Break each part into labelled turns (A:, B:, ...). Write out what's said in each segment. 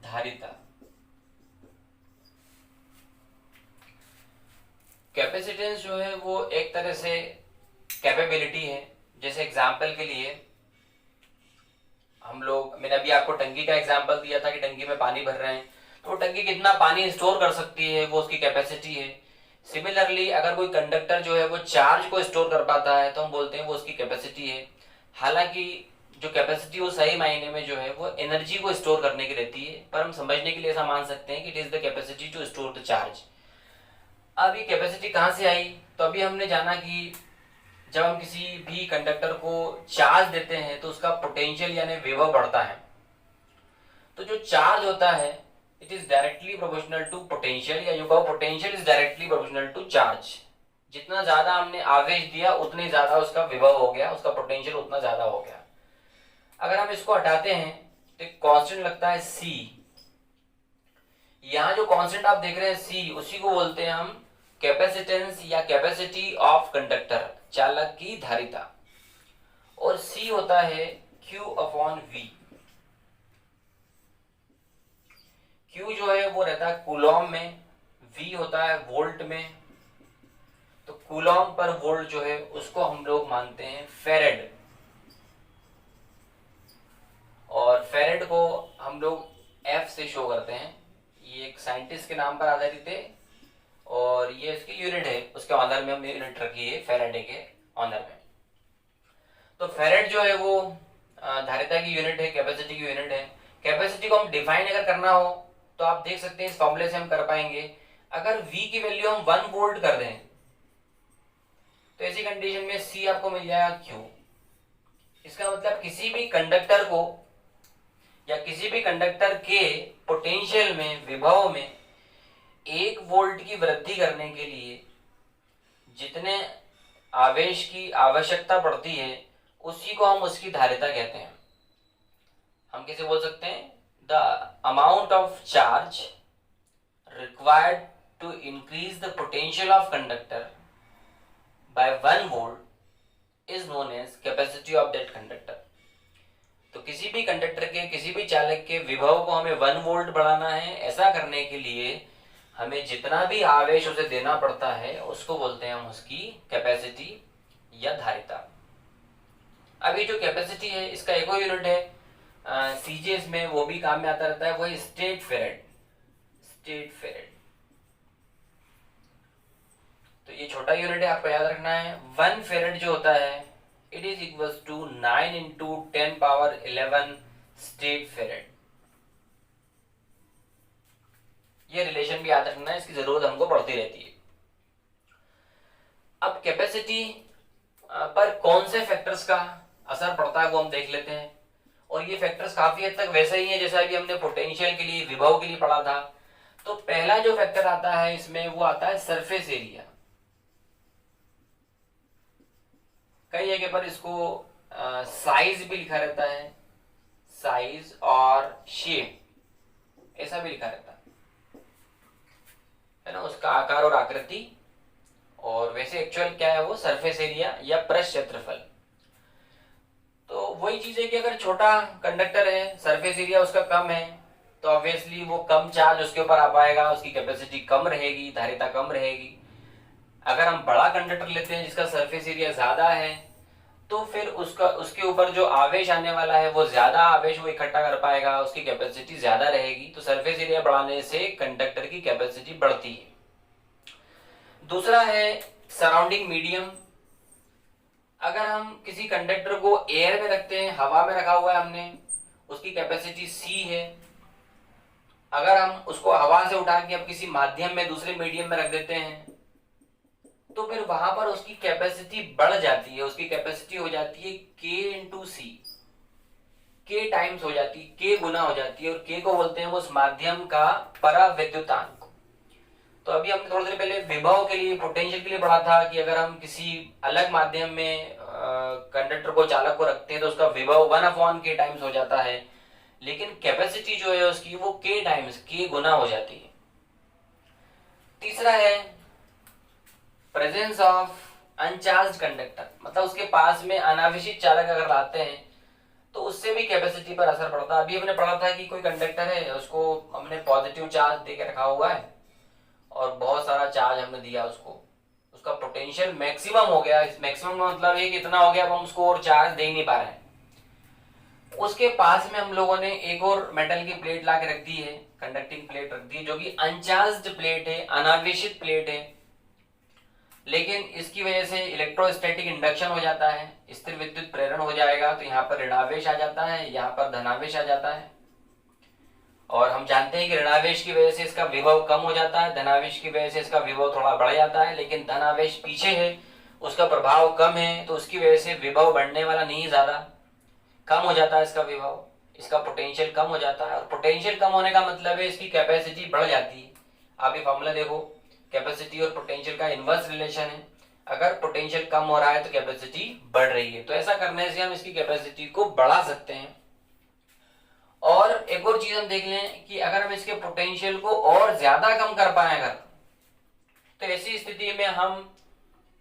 A: धारिता। कैपेसिटेंस जो है वो एक तरह से कैपेबिलिटी है। जैसे एग्जाम्पल के लिए हम लोग, मैंने अभी आपको टंकी का एग्जाम्पल दिया था कि टंकी में पानी भर रहे हैं, तो टंकी कितना पानी स्टोर कर सकती है, वो उसकी कैपेसिटी है। सिमिलरली अगर कोई कंडक्टर जो है वो चार्ज को स्टोर कर पाता है तो हम बोलते हैं वो उसकी कैपेसिटी है। हालांकि जो कैपेसिटी वो सही मायने में जो है वो एनर्जी को स्टोर करने की रहती है, पर हम समझने के लिए ऐसा मान सकते हैं कि it is the capacity to store the charge. अब ये कैपेसिटी कहाँ से आई? तो अभी हमने जाना कि जब हम किसी भी कंडक्टर को चार्ज देते हैं तो उसका पोटेंशियल यानी विभव बढ़ता है। तो जो चार्ज होता है it is directly proportional to potential, या जो कहो potential is directly proportional to charge. जितना ज्यादा हमने आवेश दिया उतने ज्यादा उसका विभव हो गया, उसका पोटेंशियल उतना ज्यादा हो गया। अगर हम इसको हटाते हैं तो एक कांस्टेंट लगता है सी। यहाँ जो कांस्टेंट आप देख रहे हैं सी, उसी को बोलते हैं हम कैपेसिटेंस या कैपेसिटी ऑफ कंडक्टर, चालक की धारिता। और सी होता है Q अपॉन V। Q जो है वो रहता है कूलॉम में, V होता है वोल्ट में। तो कूलॉम पर वोल्ट जो है उसको हम लोग मानते हैं फेरेड, और फेरेड को हम लोग F से शो करते हैं। ये एक साइंटिस्ट के नाम पर आधारित है और ये इसकी यूनिट है, उसके ऑनर में हमने यूनिट रखी है फैराडे के ऑनर में। तो फेरेड जो है वो धारिता की यूनिट है, कैपेसिटी की यूनिट है। कैपेसिटी को हम डिफाइन अगर करना हो तो आप देख सकते हैं इस फॉर्मूले से हम कर पाएंगे। अगर V की वैल्यू हम 1 वोल्ट कर दें तो ऐसी कंडीशन में C आपको मिल जाएगा Q। इसका मतलब किसी भी कंडक्टर को या किसी भी कंडक्टर के पोटेंशियल में, विभव में 1 वोल्ट की वृद्धि करने के लिए जितने आवेश की आवश्यकता पड़ती है उसी को हम उसकी धारिता कहते हैं। हम कैसे बोल सकते हैं? The amount of charge required to increase the potential of conductor by 1 volt is known as capacity of that conductor. तो किसी भी कंडक्टर के, किसी भी चालक के विभव को हमें 1 वोल्ट बढ़ाना है। ऐसा करने के लिए हमें जितना भी आवेश उसे देना पड़ता है उसको बोलते हैं हम उसकी कैपेसिटी या धारिता। अब ये जो कैपेसिटी है इसका एक और यूनिट है सीजीएस में, वो भी काम में आता रहता है, वो है स्टेट फेरेड। स्टेट फेरेड तो ये छोटा यूनिट है, आपको याद रखना है। 1 फेरेड जो होता है it is equal to 9 into 10 power 11 stat farad. ये रिलेशन भी याद रखना है, इसकी जरूरत हमको पड़ती रहती है। अब कैपेसिटी पर कौन से फैक्टर्स का असर पड़ता है वो हम देख लेते हैं। और ये फैक्टर्स काफी हद तक वैसे ही है जैसा कि हमने पोटेंशियल के लिए, विभव के लिए पढ़ा था। तो पहला जो फैक्टर आता है इसमें वो आता है सरफेस एरिया। कई जगह पर इसको साइज भी लिखा रहता है, साइज और शेप ऐसा भी लिखा रहता है ना, उसका आकार और आकृति। और वैसे एक्चुअल क्या है वो सरफेस एरिया या पृष्ठ क्षेत्रफल। तो वही चीज है कि अगर छोटा कंडक्टर है, सरफेस एरिया उसका कम है, तो ऑब्वियसली वो कम चार्ज उसके ऊपर आ पाएगा, उसकी कैपेसिटी कम रहेगी, धारिता कम रहेगी। अगर हम बड़ा कंडक्टर लेते हैं जिसका सरफेस एरिया ज्यादा है तो फिर उसके ऊपर जो आवेश आने वाला है वो ज्यादा आवेश वो इकट्ठा कर पाएगा, उसकी कैपेसिटी ज्यादा रहेगी। तो सरफेस एरिया बढ़ाने से कंडक्टर की कैपेसिटी बढ़ती है। दूसरा है सराउंडिंग मीडियम। अगर हम किसी कंडक्टर को एयर में रखते हैं, हवा में रखा हुआ है हमने, उसकी कैपेसिटी C है। अगर हम उसको हवा से उठा के अब किसी माध्यम में, दूसरे मीडियम में रख देते हैं तो फिर वहां पर उसकी कैपेसिटी बढ़ जाती है। उसकी कैपेसिटी हो जाती है K इंटू सी, K टाइम्स हो जाती है, K गुना हो जाती है। और K को बोलते हैं वो उस माध्यम का परावैद्युतांक। तो अभी हमने थोड़ी देर पहले विभव के लिए, पोटेंशियल के लिए पढ़ा था कि अगर हम किसी अलग माध्यम में कंडक्टर को, चालक को रखते हैं तो उसका विभव 1/k टाइम्स हो जाता है। लेकिन कैपेसिटी जो है उसकी वो K टाइम्स, K गुना हो जाती है। तीसरा है प्रेजेंस ऑफ अनचार्ज कंडक्टर, मतलब उसके पास में अनावेशित चालक अगर लाते हैं तो उससे भी कैपेसिटी पर असर पड़ता है। अभी हमने पढ़ा था कि कोई कंडक्टर है, उसको हमने पॉजिटिव चार्ज दे के रखा हुआ है और बहुत सारा चार्ज हमने दिया उसको, उसका पोटेंशियल मैक्सिमम हो गया। इस मैक्सिमम का मतलब ये कि इतना हो गया अब हम उसको और चार्ज दे ही नहीं पा रहे हैं। उसके पास में हम लोगों ने एक और मेटल की प्लेट ला के रख दी है, कंडक्टिंग प्लेट रख दी है, जो कि अनचार्ज्ड प्लेट है, अनावेशित प्लेट है, लेकिन इसकी वजह से इलेक्ट्रोस्टैटिक इंडक्शन हो जाता है, स्थिर विद्युत प्रेरण हो जाएगा। तो यहाँ पर ऋणावेश आ जाता है, यहाँ पर धनावेश आ जाता है। और हम जानते हैं कि ऋणावेश की वजह से इसका विभव कम हो जाता है, धनावेश की वजह से इसका विभव थोड़ा बढ़ जाता है। लेकिन धनावेश पीछे है, उसका प्रभाव कम है, तो उसकी वजह से विभव बढ़ने वाला नहीं, ज्यादा कम हो जाता है इसका विभव, इसका पोटेंशियल कम हो जाता है। और पोटेंशियल कम होने का मतलब है इसकी कैपेसिटी बढ़ जाती है। आप ये फॉर्मूला देखो, कैपेसिटी और पोटेंशियल का इनवर्स रिलेशन है। अगर पोटेंशियल कम हो रहा है तो कैपेसिटी बढ़ रही है। तो ऐसा करने से हम इसकी कैपेसिटी को बढ़ा सकते हैं। और एक और चीज हम देख लें कि अगर हम इसके पोटेंशियल को और ज्यादा कम कर पाए अगर, तो ऐसी स्थिति में हम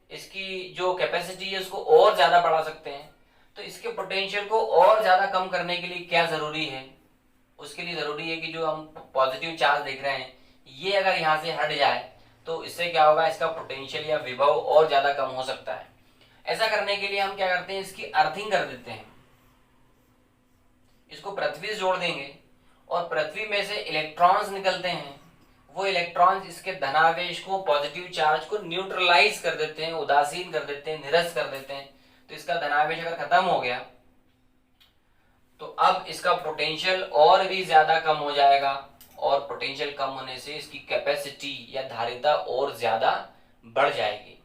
A: इसकी जो कैपेसिटी है उसको और ज्यादा बढ़ा सकते हैं। तो इसके पोटेंशियल को और ज्यादा कम करने के लिए क्या जरूरी है, उसके लिए जरूरी है कि जो हम पॉजिटिव चार्ज देख रहे हैं ये अगर यहाँ से हट जाए तो इससे क्या होगा, इसका पोटेंशियल या विभव और ज्यादा कम हो सकता है। ऐसा करने के लिए हम क्या करते हैं, इसकी अर्थिंग कर देते हैं, इसको पृथ्वी से जोड़ देंगे और पृथ्वी में से इलेक्ट्रॉन्स निकलते हैं। वो इलेक्ट्रॉन्स इसके धनावेश को, पॉजिटिव चार्ज को न्यूट्रलाइज कर देते हैं, उदासीन कर देते हैं, निरस्त कर देते हैं। तो इसका धनावेश अगर खत्म हो गया तो अब इसका पोटेंशियल और भी ज्यादा कम हो जाएगा और पोटेंशियल कम होने से इसकी कैपेसिटी या धारिता और ज्यादा बढ़ जाएगी।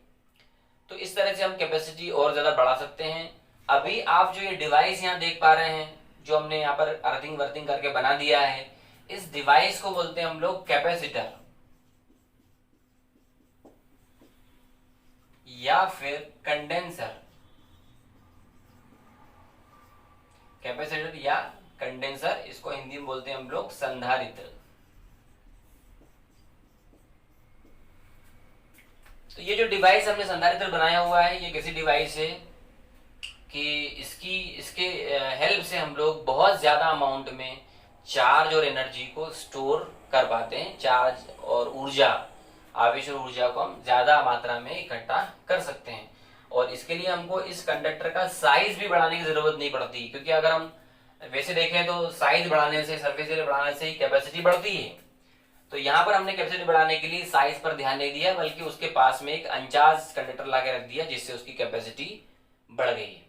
A: तो इस तरह से हम कैपेसिटी और ज्यादा बढ़ा सकते हैं। अभी आप जो ये डिवाइस यहाँ देख पा रहे हैं, जो हमने यहाँ पर अर्थिंग वर्थिंग करके बना दिया है, इस डिवाइस को बोलते हैं हम लोग कैपेसिटर या फिर कंडेंसर। कैपेसिटर या कंडेंसर, इसको हिंदी में बोलते हैं हम लोग संधारित्र। तो ये जो डिवाइस हमने संधारित्र बनाया हुआ है, ये कैसी डिवाइस है कि इसके हेल्प से हम लोग बहुत ज्यादा अमाउंट में चार्ज और एनर्जी को स्टोर कर पाते हैं। चार्ज और ऊर्जा, आवेश और ऊर्जा को हम ज्यादा मात्रा में इकट्ठा कर सकते हैं। और इसके लिए हमको इस कंडक्टर का साइज भी बढ़ाने की जरूरत नहीं पड़ती, क्योंकि अगर हम वैसे देखें तो साइज बढ़ाने से, सरफेस एरिया बढ़ाने से ही कैपेसिटी बढ़ती है। तो यहाँ पर हमने कैपेसिटी बढ़ाने के लिए साइज पर ध्यान नहीं दिया, बल्कि उसके पास में एक अनचार्ज कंडक्टर ला के रख दिया, जिससे उसकी कैपेसिटी बढ़ गई है।